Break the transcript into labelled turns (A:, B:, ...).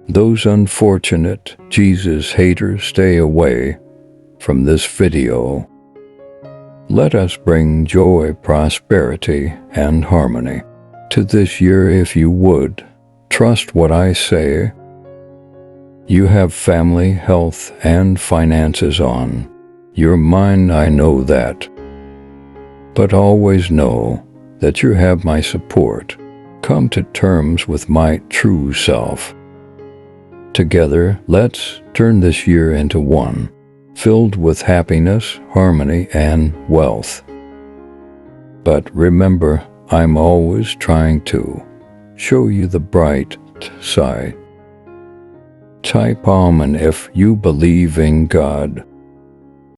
A: Those unfortunate Jesus haters, stay away from this video. Let us bring joy, prosperity, and harmony to this year if you would. Trust what I say. You have family, health, and finances on your mind, I know that. But always know that you have my support. Come to terms with my true self. Together, let's turn this year into one filled with happiness, harmony, and wealth. But remember, I'm always trying to show you the bright side. Type Amen if you believe in God.